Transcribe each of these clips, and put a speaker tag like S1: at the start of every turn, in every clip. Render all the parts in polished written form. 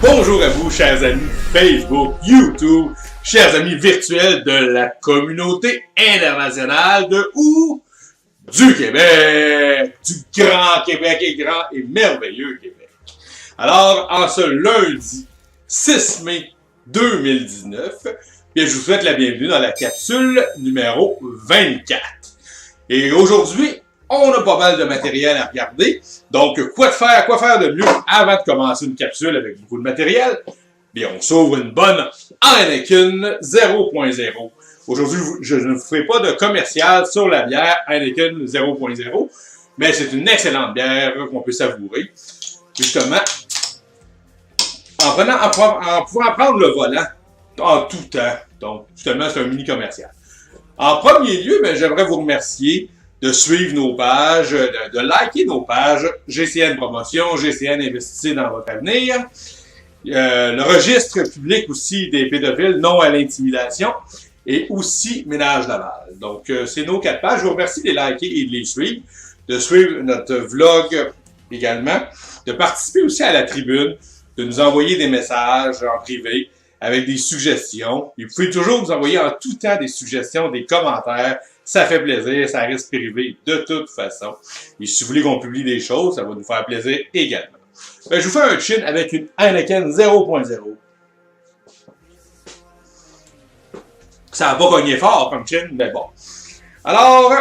S1: Bonjour à vous, chers amis Facebook, YouTube, chers amis virtuels de la communauté internationale de où? Du Québec, du grand Québec et grand et merveilleux Québec. Alors, en ce lundi 6 mai 2019, bien, je vous souhaite la bienvenue dans la capsule numéro 24. Et aujourd'hui, on a pas mal de matériel à regarder. Donc, quoi faire de mieux avant de commencer une capsule avec beaucoup de matériel? Bien, on s'ouvre une bonne Heineken 0.0. Aujourd'hui, je ne ferai pas de commercial sur la bière Heineken 0.0, mais c'est une excellente bière qu'on peut savourer. Justement, en pouvant prendre le volant en tout temps. Donc, justement, c'est un mini commercial. En premier lieu, ben, j'aimerais vous remercier de suivre nos pages, de liker nos pages, GCN Promotion, GCN Investissez dans votre avenir, le registre public aussi des pédophiles, non à l'intimidation, et aussi Ménage Laval. Donc, c'est nos 4 pages. Je vous remercie de les liker et de les suivre, de suivre notre vlog également, de participer aussi à la tribune, de nous envoyer des messages en privé avec des suggestions. Et vous pouvez toujours nous envoyer en tout temps des suggestions, des commentaires. Ça fait plaisir, ça reste privé de toute façon. Et si vous voulez qu'on publie des choses, ça va nous faire plaisir également. Ben, je vous fais un chin avec une Heineken 0.0. Ça n'a pas cogné fort comme chin, mais bon. Alors,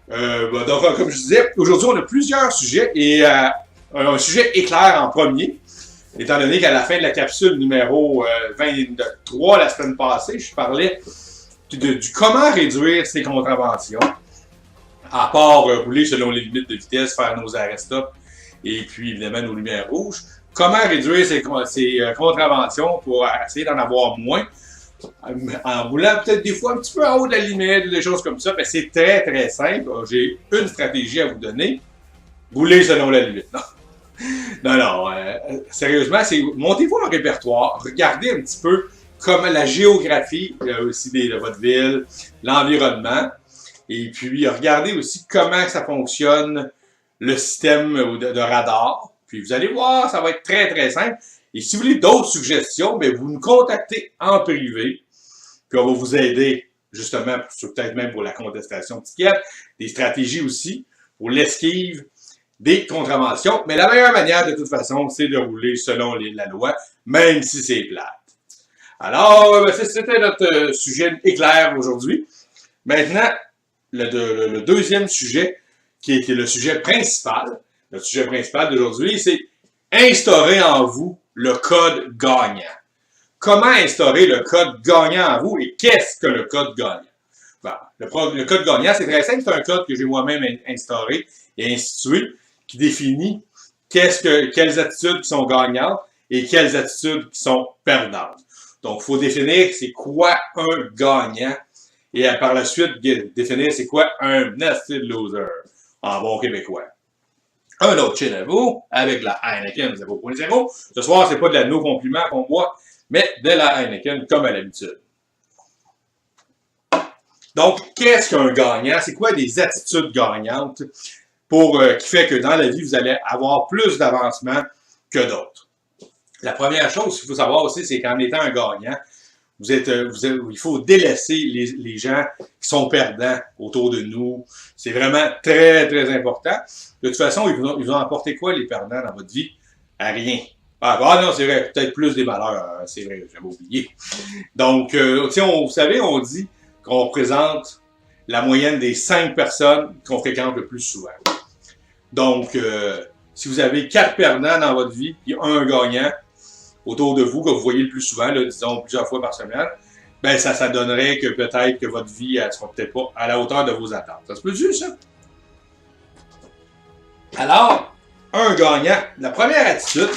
S1: donc, comme je disais, aujourd'hui on a plusieurs sujets et un sujet éclair en premier. Étant donné qu'à la fin de la capsule numéro 23 la semaine passée, je parlais du comment réduire ces contraventions, à part rouler selon les limites de vitesse, faire nos arrêts-stop et puis évidemment nos lumières rouges. Comment réduire ces contraventions pour essayer d'en avoir moins, en roulant peut-être des fois un petit peu en haut de la limite, des choses comme ça. Ben, c'est très très simple. J'ai une stratégie à vous donner. Rouler selon la limite. Non, sérieusement, c'est montez-vous un répertoire, regardez un petit peu comme la géographie aussi de votre ville, l'environnement, et puis regardez aussi comment ça fonctionne le système de radar. Puis vous allez voir, ça va être très très simple. Et si vous voulez d'autres suggestions, bien, vous nous contactez en privé, puis on va vous aider justement, peut-être même pour la contestation de tickets, des stratégies aussi pour l'esquive des contraventions. Mais la meilleure manière, de toute façon, c'est de rouler selon la loi, même si c'est plate. Alors, c'était notre sujet éclair aujourd'hui. Maintenant, le deuxième sujet, qui était le sujet principal, notre sujet principal d'aujourd'hui, c'est instaurer en vous le code gagnant. Comment instaurer le code gagnant en vous et qu'est-ce que le code gagnant? Bon, le code gagnant, c'est très simple, c'est un code que j'ai moi-même instauré et institué, qui définit quelles attitudes qui sont gagnantes et quelles attitudes qui sont perdantes. Donc, il faut définir c'est quoi un gagnant et par la suite définir c'est quoi un nasty loser en bon québécois. Un autre chin à vous avec la Heineken 0.0. Ce soir, c'est pas de la no compliment qu'on boit, mais de la Heineken comme à l'habitude. Donc, qu'est-ce qu'un gagnant? C'est quoi des attitudes gagnantes qui fait que dans la vie, vous allez avoir plus d'avancement que d'autres? La première chose qu'il faut savoir aussi, c'est qu'en étant un gagnant, il faut délaisser les gens qui sont perdants autour de nous. C'est vraiment très, très important. De toute façon, ils vont apporter quoi, les perdants, dans votre vie? À rien. Ah non, c'est vrai, peut-être plus des malheurs. C'est vrai, j'avais oublié. Donc, vous savez, on dit qu'on représente la moyenne des 5 personnes qu'on fréquente le plus souvent. Donc, si vous avez 4 perdants dans votre vie, puis un gagnant autour de vous, que vous voyez le plus souvent, là, disons plusieurs fois par semaine, ben ça donnerait que peut-être que votre vie ne sera peut-être pas à la hauteur de vos attentes. Ça se peut-tu, ça? Alors, un gagnant, la première attitude,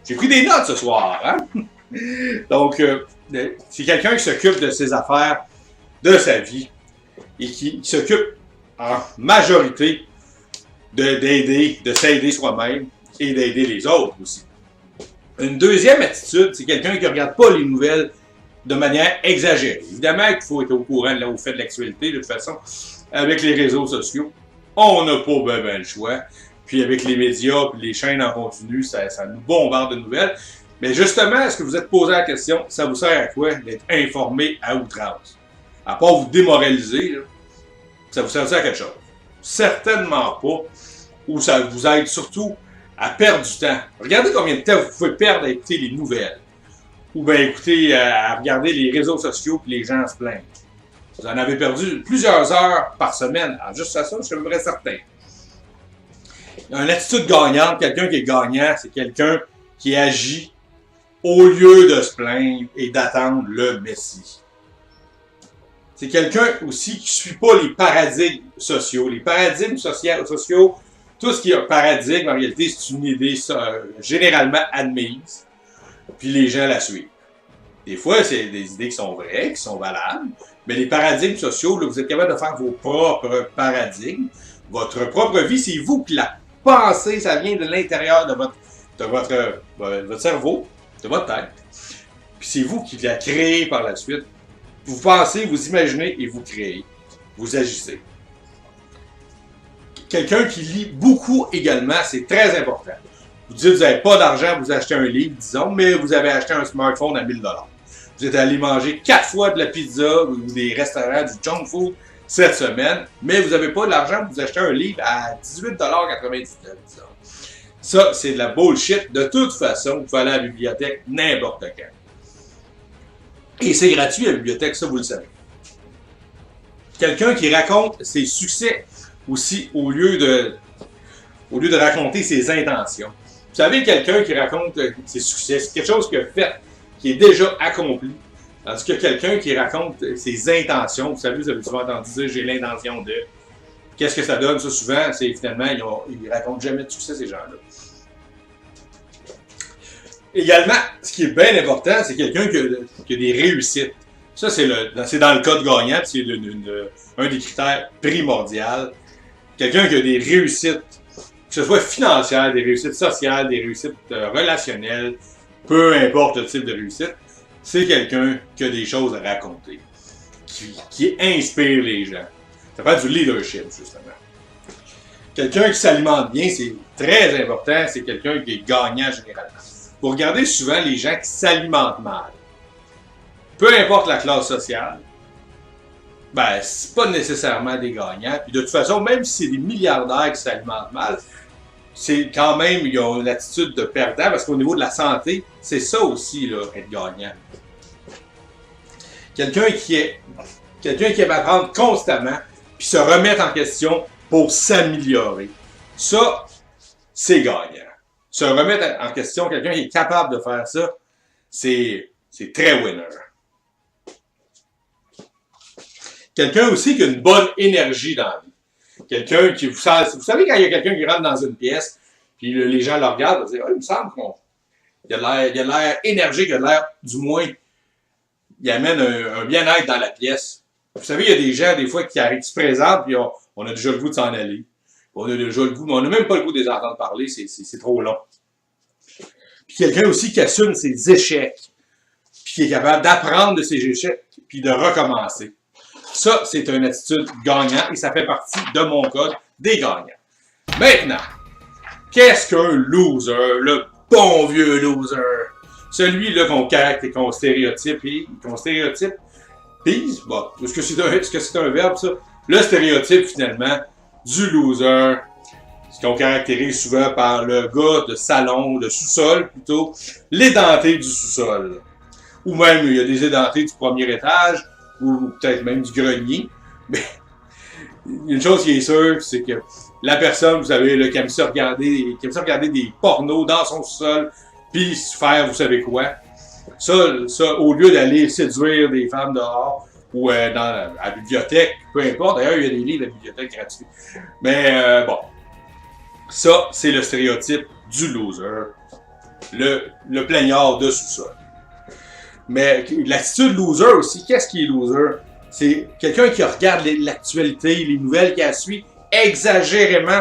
S1: j'ai pris des notes ce soir, hein? Donc, c'est quelqu'un qui s'occupe de ses affaires, de sa vie, et qui s'occupe en majorité de s'aider soi-même et d'aider les autres aussi. Une deuxième attitude, c'est quelqu'un qui ne regarde pas les nouvelles de manière exagérée. Évidemment qu'il faut être au courant là où fait de l'actualité, de toute façon, avec les réseaux sociaux. On n'a pas ben le choix. Puis avec les médias, puis les chaînes en continu, ça nous bombarde de nouvelles. Mais justement, est-ce que vous êtes posé la question, ça vous sert à quoi d'être informé à outrance? À part vous démoraliser, là, ça vous sert à quelque chose? Certainement pas. Ou ça vous aide surtout à perdre du temps. Regardez combien de temps vous pouvez perdre à écouter les nouvelles. Ou bien écouter, à regarder les réseaux sociaux puis les gens se plaignent. Vous en avez perdu plusieurs heures par semaine. Alors, juste à ça, je suis vrai certain. Une attitude gagnante, quelqu'un qui est gagnant, c'est quelqu'un qui agit au lieu de se plaindre et d'attendre le Messie. C'est quelqu'un aussi qui ne suit pas les paradigmes sociaux. Les paradigmes sociaux, tout ce qui est un paradigme, en réalité, c'est une idée généralement admise, puis les gens la suivent. Des fois, c'est des idées qui sont vraies, qui sont valables, mais les paradigmes sociaux, là, vous êtes capable de faire vos propres paradigmes. Votre propre vie, c'est vous qui la pensez, ça vient de l'intérieur de votre cerveau, de votre tête. Puis c'est vous qui la créez par la suite. Vous pensez, vous imaginez et vous créez. Vous agissez. Quelqu'un qui lit beaucoup également, c'est très important. Vous dites, vous n'avez pas d'argent, vous achetez un livre, disons, mais vous avez acheté un smartphone à 1000 $. Vous êtes allé manger 4 fois de la pizza ou des restaurants, du junk food cette semaine, mais vous n'avez pas de l'argent, vous achetez un livre à 18,99 $, disons. Ça, c'est de la bullshit. De toute façon, vous pouvez aller à la bibliothèque n'importe quand. Et c'est gratuit à la bibliothèque, ça vous le savez. Quelqu'un qui raconte ses succès aussi au lieu de raconter ses intentions. Vous savez, quelqu'un qui raconte ses succès, c'est quelque chose qu'il a fait, qui est déjà accompli. Tandis que quelqu'un qui raconte ses intentions, vous savez, vous avez souvent entendu dire j'ai l'intention de. Qu'est-ce que ça donne, ça souvent? C'est finalement, ils ne racontent jamais de succès, ces gens-là. Également, ce qui est bien important, c'est quelqu'un qui a des réussites. Ça, c'est dans le cas de gagnant, c'est un des critères primordiaux. Quelqu'un qui a des réussites, que ce soit financières, des réussites sociales, des réussites relationnelles, peu importe le type de réussite, c'est quelqu'un qui a des choses à raconter, qui inspire les gens. Ça fait du leadership, justement. Quelqu'un qui s'alimente bien, c'est très important, c'est quelqu'un qui est gagnant généralement. Vous regardez souvent les gens qui s'alimentent mal. Peu importe la classe sociale, ben, c'est pas nécessairement des gagnants. Puis de toute façon, même si c'est des milliardaires qui s'alimentent mal, c'est quand même, ils ont l'attitude de perdant, parce qu'au niveau de la santé, c'est ça aussi, là, être gagnant. Quelqu'un qui aime apprendre constamment, puis se remettre en question pour s'améliorer. Ça, c'est gagnant. Se remettre en question, quelqu'un qui est capable de faire ça, c'est très winner. Quelqu'un aussi qui a une bonne énergie dans la vie. Quelqu'un qui, vous savez quand il y a quelqu'un qui rentre dans une pièce, puis les gens le regardent, ils disent, il me semble qu'il a l'air énergique, il a l'air, du moins, il amène un bien-être dans la pièce. Vous savez, il y a des gens, des fois, qui se présentent, puis on a déjà le goût de s'en aller. On a déjà le goût, mais on n'a même pas le goût de les entendre parler, c'est trop long. Puis quelqu'un aussi qui assume ses échecs, puis qui est capable d'apprendre de ses échecs, puis de recommencer. Ça, c'est une attitude gagnante et ça fait partie de mon code des gagnants. Maintenant, qu'est-ce qu'un loser, le bon vieux loser? Celui-là qu'on stéréotype, bon, est-ce que c'est un verbe, ça? Le stéréotype, finalement, du loser, ce qu'on caractérise souvent par le gars de salon, de sous-sol plutôt, l'édenté du sous-sol. Ou même, il y a des édentés du premier étage, ou peut-être même du grenier. Mais une chose qui est sûre, c'est que la personne, vous savez, là, qui aime ça regarder des pornos dans son sous-sol, puis faire vous savez quoi. Ça, au lieu d'aller séduire des femmes dehors, ou à la bibliothèque, peu importe. D'ailleurs, il y a des livres à la bibliothèque gratuits. Mais bon, ça, c'est le stéréotype du loser, le plaignard de sous-sol. Mais l'attitude loser aussi, qu'est-ce qui est loser? C'est quelqu'un qui regarde l'actualité, les nouvelles, qui la suit exagérément,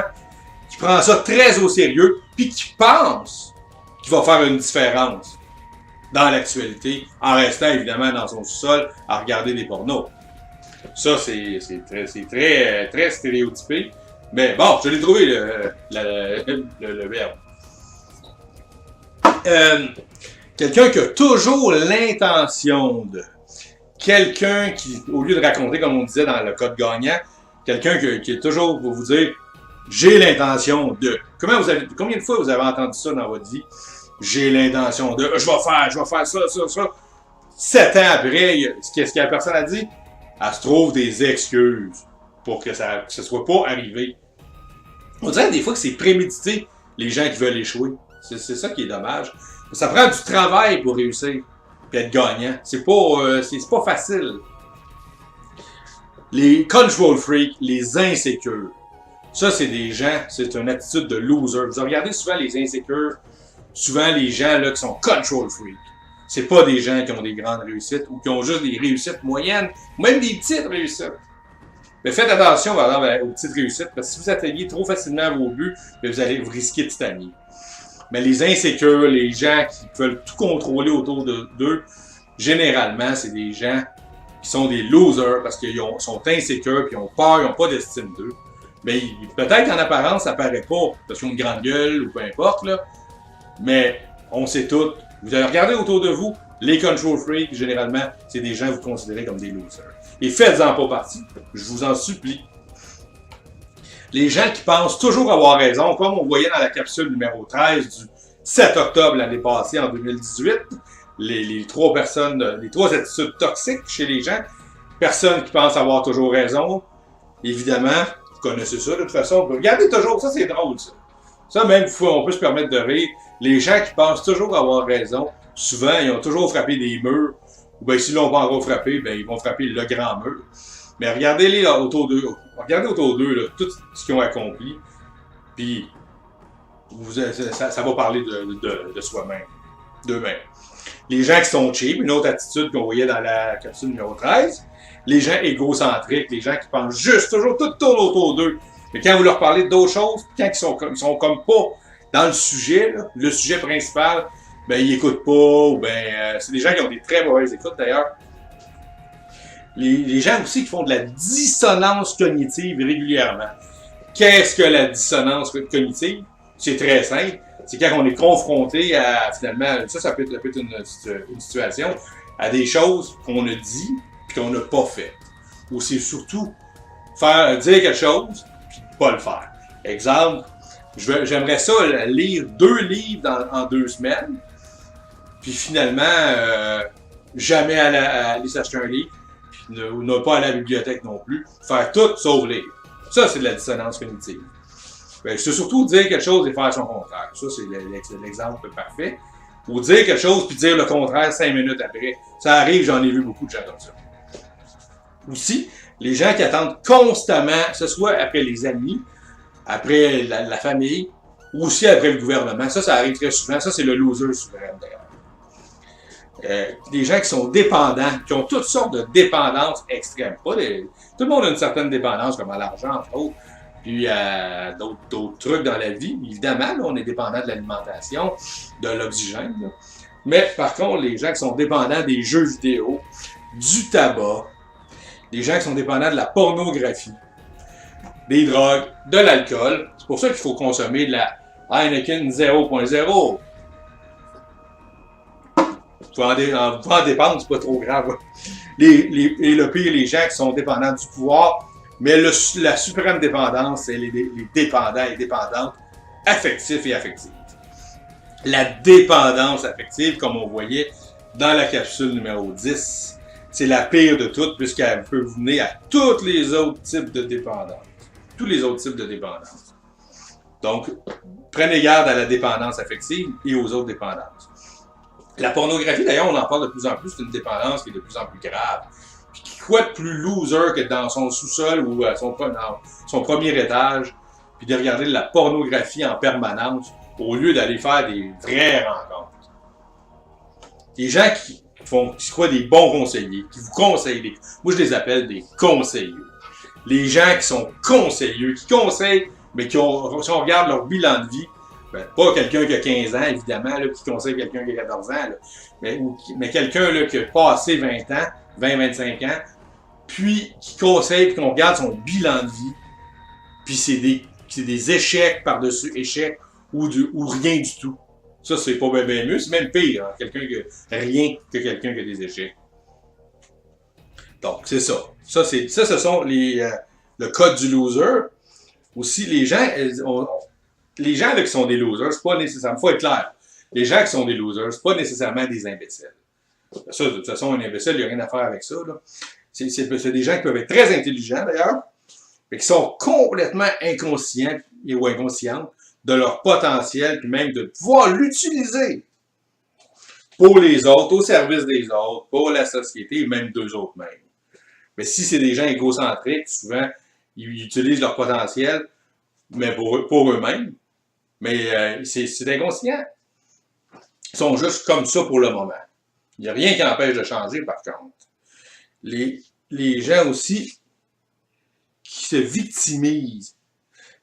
S1: qui prend ça très au sérieux, puis qui pense qu'il va faire une différence dans l'actualité, en restant évidemment dans son sous-sol à regarder des pornos. Ça, c'est très, très stéréotypé. Mais bon, je l'ai trouvé le verbe. Quelqu'un qui a toujours l'intention de. Quelqu'un qui, au lieu de raconter, comme on disait dans le code gagnant, quelqu'un qui est toujours pour vous dire j'ai l'intention de. Combien de fois vous avez entendu ça dans votre vie? J'ai l'intention de. Je vais faire ça. 7 ans après, qu'est-ce que la personne a dit? Elle se trouve des excuses pour que ça ne soit pas arrivé. On dirait des fois que c'est prémédité, les gens qui veulent échouer. C'est ça qui est dommage. Ça prend du travail pour réussir et être gagnant. C'est pas facile. Les control freaks, les insécures. Ça, c'est des gens, c'est une attitude de loser. Vous regardez souvent les insécures, souvent les gens là, qui sont control freaks. C'est pas des gens qui ont des grandes réussites ou qui ont juste des réussites moyennes, ou même des petites réussites. Mais faites attention, par exemple, aux petites réussites, parce que si vous atteignez trop facilement vos buts, vous risquer de stagner. Mais les insécures, les gens qui veulent tout contrôler autour d'eux, généralement, c'est des gens qui sont des losers parce qu'ils sont insécures, puis ils ont peur, ils n'ont pas d'estime d'eux. Mais peut-être qu'en apparence, ça paraît pas, parce qu'ils ont une grande gueule ou peu importe, là. Mais on sait tout. Vous allez regarder autour de vous, les control freaks, généralement, c'est des gens que vous considérez comme des losers. Et faites-en pas partie. Je vous en supplie. Les gens qui pensent toujours avoir raison, comme on voyait dans la capsule numéro 13 du 7 octobre l'année passée, en 2018, les trois attitudes toxiques chez les gens. Personne qui pense avoir toujours raison. Évidemment, vous connaissez ça de toute façon. Regardez toujours, ça c'est drôle ça. Ça même, on peut se permettre de rire. Les gens qui pensent toujours avoir raison, souvent, ils ont toujours frappé des murs. Ou bien s'ils l'ont pas encore frappé, ben ils vont frapper le grand mur. Mais regardez-les là, autour d'eux. Regardez autour d'eux là, tout ce qu'ils ont accompli. Puis, ça va parler de soi-même, d'eux-mêmes. Les gens qui sont cheap, une autre attitude qu'on voyait dans la capsule numéro 13. Les gens égocentriques, les gens qui pensent juste, toujours, tout tourne autour d'eux. Mais quand vous leur parlez d'autres choses, quand ils sont comme pas dans le sujet, là, le sujet principal, ben ils écoutent pas, ou ben c'est des gens qui ont des très mauvaises écoutes d'ailleurs. Les gens aussi qui font de la dissonance cognitive régulièrement. Qu'est-ce que la dissonance cognitive? C'est très simple. C'est quand on est confronté à, finalement, ça peut être une situation, à des choses qu'on a dit et qu'on n'a pas fait. Ou c'est surtout dire quelque chose puis pas le faire. Exemple, j'aimerais ça lire 2 livres en 2 semaines, puis finalement, jamais aller s'acheter un livre, puis ne pas aller à la bibliothèque non plus, faire tout sauf lire. Ça, c'est de la dissonance cognitive. Ben, c'est surtout dire quelque chose et faire son contraire. Ça, c'est l'exemple parfait. Ou dire quelque chose puis dire le contraire 5 minutes après. Ça arrive, j'en ai vu beaucoup de gens comme ça. Aussi, les gens qui attendent constamment, que ce soit après les amis, après la famille, ou aussi après le gouvernement. Ça arrive très souvent. Ça, c'est le loser souverain, d'ailleurs. Des gens qui sont dépendants, qui ont toutes sortes de dépendances extrêmes. Tout le monde a une certaine dépendance, comme à l'argent, entre autres. Puis d'autres trucs dans la vie. Évidemment, là, on est dépendant de l'alimentation, de l'oxygène. Là. Mais par contre, les gens qui sont dépendants des jeux vidéo, du tabac, des gens qui sont dépendants de la pornographie, des drogues, de l'alcool. C'est pour ça qu'il faut consommer de la Heineken 0.0. Vous en dépendre, c'est pas trop grave. Et le pire, les gens qui sont dépendants du pouvoir. Mais la suprême dépendance, c'est les dépendants et dépendantes affectifs et affectives. La dépendance affective, comme on voyait dans la capsule numéro 10, c'est la pire de toutes puisqu'elle peut vous mener à tous les autres types de dépendance. Tous les autres types de dépendance. Donc, prenez garde à la dépendance affective et aux autres dépendances. La pornographie, d'ailleurs, on en parle de plus en plus, c'est une dépendance qui est de plus en plus grave. Quoi de plus loser que dans son sous-sol ou son premier étage, puis de regarder de la pornographie en permanence, au lieu d'aller faire des vraies rencontres. Des gens qui se croient des bons conseillers, qui vous conseillent. Moi, je les appelle des conseillers. Les gens qui sont conseillers, qui conseillent, mais si on regarde leur bilan de vie, ben, pas quelqu'un qui a 15 ans, évidemment, là, qui conseille quelqu'un qui a 14 ans, là, mais quelqu'un là, qui a passé 20 ans, 20-25 ans, puis qui conseille, puis qu'on regarde son bilan de vie, puis c'est des échecs par-dessus échecs ou rien du tout. Ça, c'est pas bien mieux, c'est même pire, hein, rien que quelqu'un qui a des échecs. Donc, c'est ça. Ça, ce sont le code du loser. Aussi, les gens là, qui sont des losers, c'est pas nécessairement, faut être clair. Les gens qui sont des losers, c'est pas nécessairement des imbéciles. Ça, de toute façon, un imbécile, il n'y a rien à faire avec ça, là. C'est des gens qui peuvent être très intelligents, d'ailleurs, mais qui sont complètement inconscients ou inconscientes de leur potentiel, puis même de pouvoir l'utiliser pour les autres, au service des autres, pour la société, et même d'eux autres mêmes. Mais si c'est des gens égocentriques, souvent, ils utilisent leur potentiel, mais pour eux-mêmes. Mais c'est inconscient. Ils sont juste comme ça pour le moment. Il n'y a rien qui empêche de changer, par contre. Les gens aussi qui se victimisent.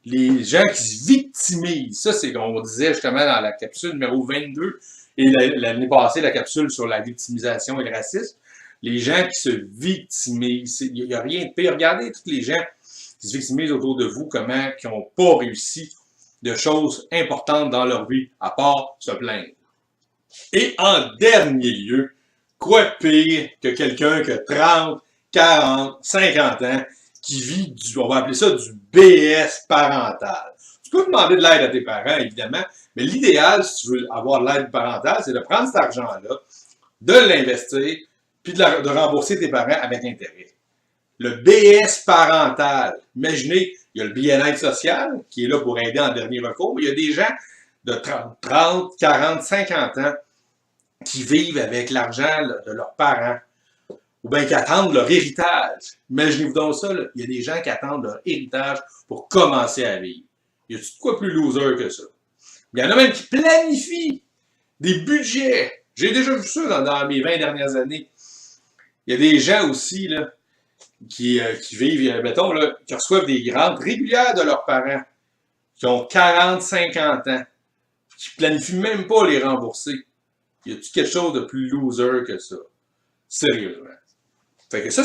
S1: Les gens qui se victimisent. Ça, c'est comme on disait justement dans la capsule numéro 22 et l'année passée, la capsule sur la victimisation et le racisme. Les gens qui se victimisent. Il n'y a rien de pire. Regardez tous les gens qui se victimisent autour de vous, comment qui n'ont pas réussi de choses importantes dans leur vie, à part se plaindre. Et en dernier lieu, quoi de pire que quelqu'un qui a 30, 40, 50 ans, qui vit on va appeler ça du BS parental. Tu peux demander de l'aide à tes parents, évidemment, mais l'idéal, si tu veux avoir de l'aide parentale, c'est de prendre cet argent-là, de l'investir, puis de rembourser tes parents avec intérêt. Le BS parental. Imaginez, il y a le bien-être social, qui est là pour aider en dernier recours, mais il y a des gens de 30, 40, 50 ans qui vivent avec l'argent de leurs parents, ou bien qui attendent leur héritage. Imaginez-vous donc ça, là. Il y a des gens qui attendent leur héritage pour commencer à vivre. Y a-tu de quoi plus loser que ça? Il y en a même qui planifient des budgets. J'ai déjà vu ça dans mes 20 dernières années. Il y a des gens aussi là, qui vivent, mettons, là, qui reçoivent des rentes régulières de leurs parents, qui ont 40, 50 ans, qui planifient même pas les rembourser. Y a-tu quelque chose de plus loser que ça? Sérieusement. Fait que ça,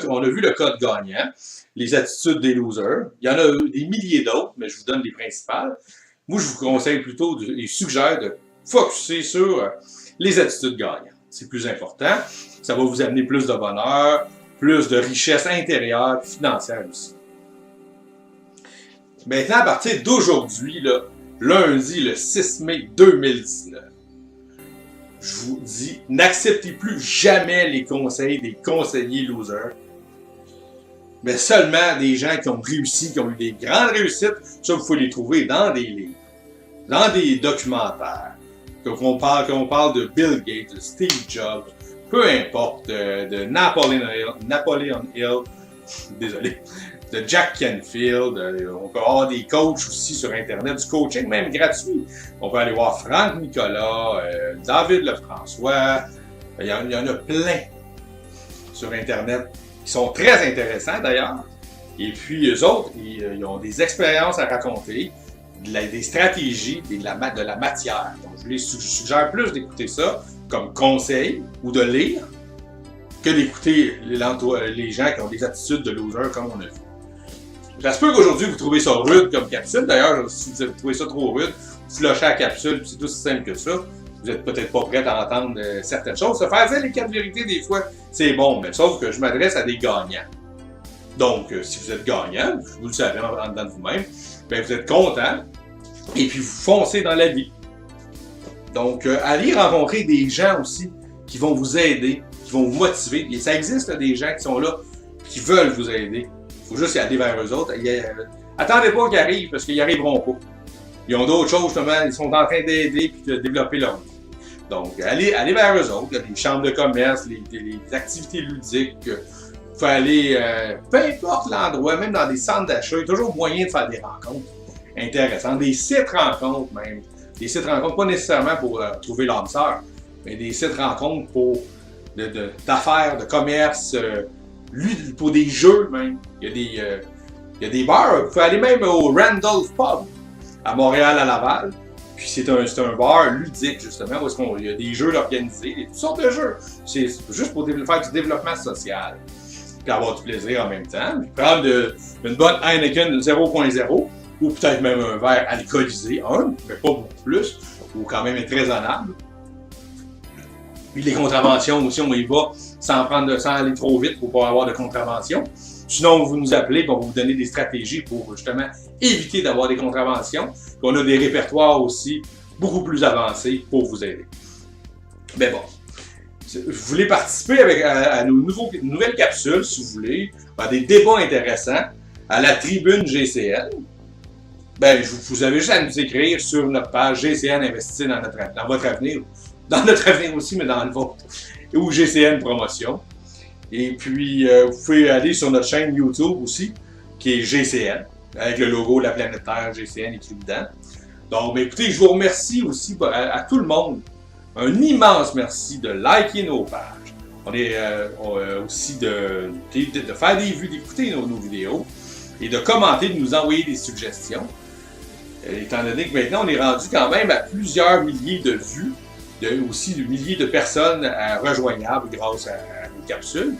S1: on a vu le code gagnant, les attitudes des losers. Il y en a des milliers d'autres, mais je vous donne les principales. Moi, je vous conseille plutôt et suggère de focusser sur les attitudes gagnantes. C'est plus important. Ça va vous amener plus de bonheur, plus de richesse intérieure et financière aussi. Maintenant, à partir d'aujourd'hui, là, lundi, le 6 mai 2019, je vous dis, n'acceptez plus jamais les conseils des conseillers losers, mais seulement des gens qui ont réussi, qui ont eu des grandes réussites. Ça, vous pouvez les trouver dans des livres, dans des documentaires. Qu'on parle de Bill Gates, de Steve Jobs, peu importe, de Napoleon Hill, désolé, de Jack Canfield. On peut avoir des coachs aussi sur Internet, du coaching même gratuit. On peut aller voir Franck Nicolas, David Lefrançois. Il y en a plein sur Internet qui sont très intéressants d'ailleurs. Et puis eux autres, ils ont des expériences à raconter, des stratégies, de la matière. Donc je vous suggère plus d'écouter ça comme conseil ou de lire que d'écouter les gens qui ont des attitudes de loser comme on a vu. J'espère qu'aujourd'hui vous trouvez ça rude comme capsule. D'ailleurs, si vous trouvez ça trop rude, vous flushez la capsule, puis c'est aussi simple que ça. Vous n'êtes peut-être pas prêt à entendre certaines choses. Se faire dire les 4 vérités, des fois, c'est bon, mais sauf que je m'adresse à des gagnants. Donc, si vous êtes gagnant, vous le savez en dedans de vous-même, bien, vous êtes content, et puis vous foncez dans la vie. Donc, allez rencontrer des gens aussi qui vont vous aider, qui vont vous motiver. Et ça existe des gens qui sont là, qui veulent vous aider. Il faut juste y aller vers eux autres. Attendez pas qu'ils arrivent, parce qu'ils n'y arriveront pas. Ils ont d'autres choses, justement, ils sont en train d'aider et de développer leur vie. Donc, allez vers eux autres. Il y a des chambres de commerce, les activités ludiques. Vous pouvez aller, peu importe l'endroit, même dans des centres d'achat, il y a toujours moyen de faire des rencontres intéressantes. Des sites rencontres même. Des sites rencontres, pas nécessairement pour trouver l'âme sœur, mais des sites rencontres pour d'affaires, de commerce, pour des jeux même. Il y a des bars. Vous pouvez aller même au Randolph Pub à Montréal, à Laval. Puis c'est un bar ludique, justement, où il y a des jeux organisés, toutes sortes de jeux. C'est juste pour faire du développement social. puis avoir du plaisir en même temps. Puis prendre une bonne Heineken 0.0 ou peut-être même un verre alcoolisé, mais pas beaucoup plus, ou quand même être raisonnable. Puis les contraventions aussi, on y va sans aller trop vite pour pas avoir de contraventions. Sinon, vous nous appelez, on va vous donner des stratégies pour justement éviter d'avoir des contraventions. Puis on a des répertoires aussi beaucoup plus avancés pour vous aider. Mais bon, vous voulez participer à nos nouvelles capsules, si vous voulez, à des débats intéressants, à la tribune GCN, vous avez juste à nous écrire sur notre page GCN Investir dans votre avenir, dans notre avenir aussi, mais dans le vôtre, ou GCN Promotion. Et puis, vous pouvez aller sur notre chaîne YouTube aussi, qui est GCN, avec le logo de la planète Terre GCN écrit dedans. Donc, écoutez, je vous remercie aussi à tout le monde. Un immense merci de liker nos pages. On est aussi de faire des vues, d'écouter nos vidéos et de commenter, de nous envoyer des suggestions. Étant donné que maintenant, on est rendu quand même à plusieurs milliers de vues, aussi de milliers de personnes rejoignables grâce à nos capsules.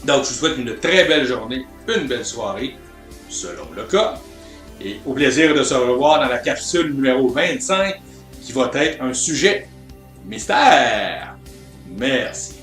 S1: Donc, je vous souhaite une très belle journée, une belle soirée, selon le cas. Et au plaisir de se revoir dans la capsule numéro 25, qui va être un sujet mystère. Merci.